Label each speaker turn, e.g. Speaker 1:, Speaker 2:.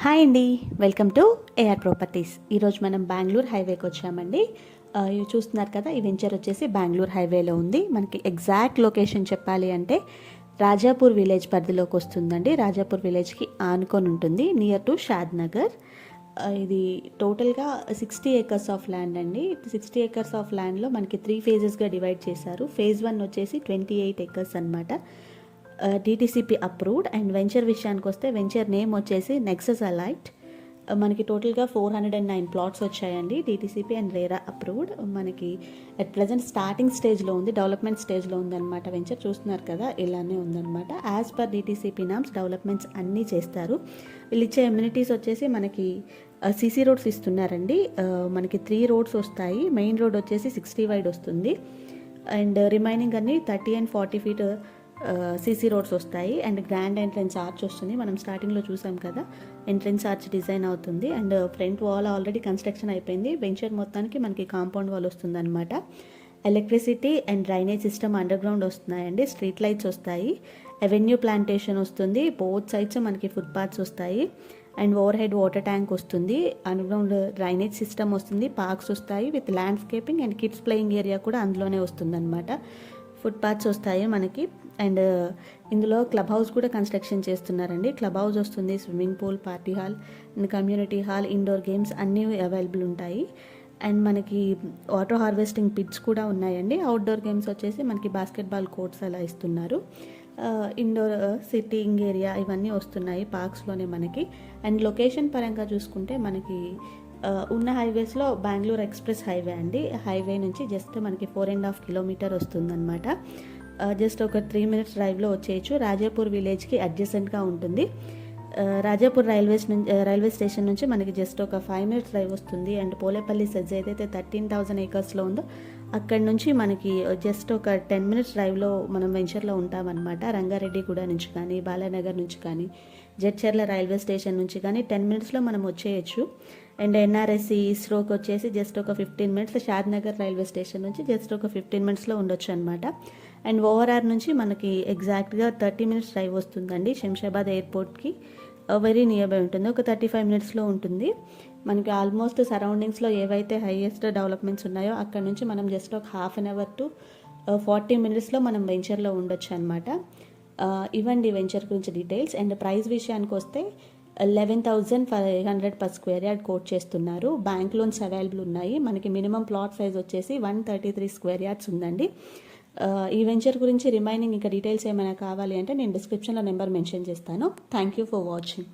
Speaker 1: Hi అండి, welcome to AR properties. ఈరోజు మనం బెంగళూరు హైవేకి వచ్చామండి. ఇవి చూస్తున్నారు కదా, ఈ వెంచర్ వచ్చేసి బెంగళూరు హైవేలో ఉంది. మనకి ఎగ్జాక్ట్ లొకేషన్ చెప్పాలి అంటే రాజాపూర్ విలేజ్ పరిధిలోకి వస్తుందండి. రాజాపూర్ విలేజ్కి ఆనుకొని ఉంటుంది, నియర్ టు షాద్ నగర్. ఇది టోటల్గా 60 acres ఆఫ్ ల్యాండ్ అండి. 60 acres ఆఫ్ ల్యాండ్లో మనకి 3 phases డివైడ్ చేశారు. ఫేజ్ 1 వచ్చేసి 28 acres అనమాట. DTCP approved. అండ్ వెంచర్ విషయానికి వస్తే వెంచర్ నేమ్ వచ్చేసి నెక్సస్ అలైట్. మనకి టోటల్గా 409 ప్లాట్స్ వచ్చాయండి. DTCP and RERA approved. మనకి అట్ ప్రజెంట్ స్టార్టింగ్ స్టేజ్లో ఉంది, డెవలప్మెంట్ స్టేజ్లో ఉందన్నమాట. వెంచర్ చూస్తున్నారు కదా, ఇలానే ఉందన్నమాట. As per DTCP norms developments అన్నీ చేస్తారు. వీళ్ళు ఇచ్చే ఎమ్యూనిటీస్ వచ్చేసి మనకి సిసి రోడ్స్ ఇస్తున్నారండి. మనకి 3 రోడ్స్ వస్తాయి. మెయిన్ రోడ్ వచ్చేసి 60 వైడ్ వస్తుంది. అండ్ రిమైనింగ్ అన్ని 30 and 40 feet సీసీ రోడ్స్ వస్తాయి. అండ్ గ్రాండ్ ఎంట్రన్స్ ఆర్చ్ వస్తుంది. మనం స్టార్టింగ్లో చూసాం కదా, ఎంట్రన్స్ ఆర్చ్ డిజైన్ అవుతుంది. And front wall already construction అయిపోయింది. వెంచర్ మొత్తానికి మనకి కాంపౌండ్ వాల్ వస్తుంది అనమాట. Electricity and drainage system under ground వస్తున్నాయండి. స్ట్రీట్ లైట్స్ వస్తాయి. అవెన్యూ ప్లాంటేషన్ వస్తుంది. బోత్ సైడ్స్ మనకి ఫుట్పాత్స్ వస్తాయి. And over head water tank వస్తుంది. అండర్ గ్రౌండ్ డ్రైనేజ్ సిస్టమ్ వస్తుంది. పార్క్స్ వస్తాయి with landscaping and kids playing area కూడా అందులోనే వస్తుంది అనమాట. ఫుట్పాత్స్ వస్తాయి మనకి. అండ్ ఇందులో క్లబ్ హౌస్ కూడా కన్స్ట్రక్షన్ చేస్తున్నారండి. క్లబ్ హౌస్ వస్తుంది, swimming pool, party hall and community hall, indoor games అన్నీ అవైలబుల్ ఉంటాయి. అండ్ మనకి వాటర్ హార్వెస్టింగ్ పిట్స్ కూడా ఉన్నాయండి. అవుట్డోర్ గేమ్స్ వచ్చేసి మనకి బాస్కెట్బాల్ కోర్ట్స్ అలా ఇస్తున్నారు. ఇండోర్ సిట్టింగ్ ఏరియా ఇవన్నీ వస్తున్నాయి పార్క్స్లోనే మనకి. అండ్ లొకేషన్ పరంగా చూసుకుంటే మనకి ఉన్న హైవేస్లో బెంగళూరు ఎక్స్ప్రెస్ హైవే అండి. హైవే నుంచి జస్ట్ మనకి 4.5 kilometers వస్తుందన్నమాట. జస్ట్ ఒక 3 minutes డ్రైవ్లో వచ్చేయచ్చు. రాజాపూర్ విలేజ్కి అడ్జసెంట్గా ఉంటుంది. రాజాపూర్ రైల్వే స్టేషన్ నుంచి మనకి జస్ట్ ఒక 5 minutes డ్రైవ్ వస్తుంది. అండ్ పోలేపల్లి సెజ్ ఏదైతే 13,000 acresలో ఉందో అక్కడి నుంచి మనకి జస్ట్ ఒక 10 minutes డ్రైవ్లో మనం వెంచర్లో ఉంటామన్నమాట. రంగారెడ్డిగూడ నుంచి కానీ, బాలానగర్ నుంచి కానీ, జడ్చర్ల రైల్వే స్టేషన్ నుంచి కానీ 10 minutesలో మనం వచ్చేయచ్చు. అండ్ ఎన్ఆర్ఎస్సి ఇస్రోకి వచ్చేసి జస్ట్ ఒక 15 minutes, షాద్ నగర్ రైల్వే స్టేషన్ నుంచి జస్ట్ ఒక 15 minutesలో ఉండొచ్చు అనమాట. అండ్ ఓఆర్ఆర్ నుంచి మనకి ఎగ్జాక్ట్గా 30 minutes డ్రైవ్ వస్తుందండి. శంషాబాద్ ఎయిర్పోర్ట్కి వెరీ నియర్ బై ఉంటుంది. ఒక 35 minutesలో ఉంటుంది. మనకి ఆల్మోస్ట్ సరౌండింగ్స్లో ఏవైతే హైయెస్ట్ డెవలప్మెంట్స్ ఉన్నాయో అక్కడ నుంచి మనం జస్ట్ ఒక 1/2 hour to 40 minutesలో మనం వెంచర్లో ఉండొచ్చు అనమాట. ఇవ్వండి వెంచర్ గురించి డీటెయిల్స్. అండ్ ప్రైస్ విషయానికి వస్తే 11,500 per square yard కోట్ చేస్తున్నారు. బ్యాంక్ లోన్స్ అవైలబుల్ ఉన్నాయి. మనకి మినిమం ప్లాట్ సైజ్ వచ్చేసి 133 square yards ఉందండి. ఈ వెంచర్ గురించి రిమైనింగ్ ఇంకా డీటెయిల్స్ ఏమైనా కావాలి అంటే నేను డిస్క్రిప్షన్లో నెంబర్ మెన్షన్ చేస్తాను. Thank you for watching.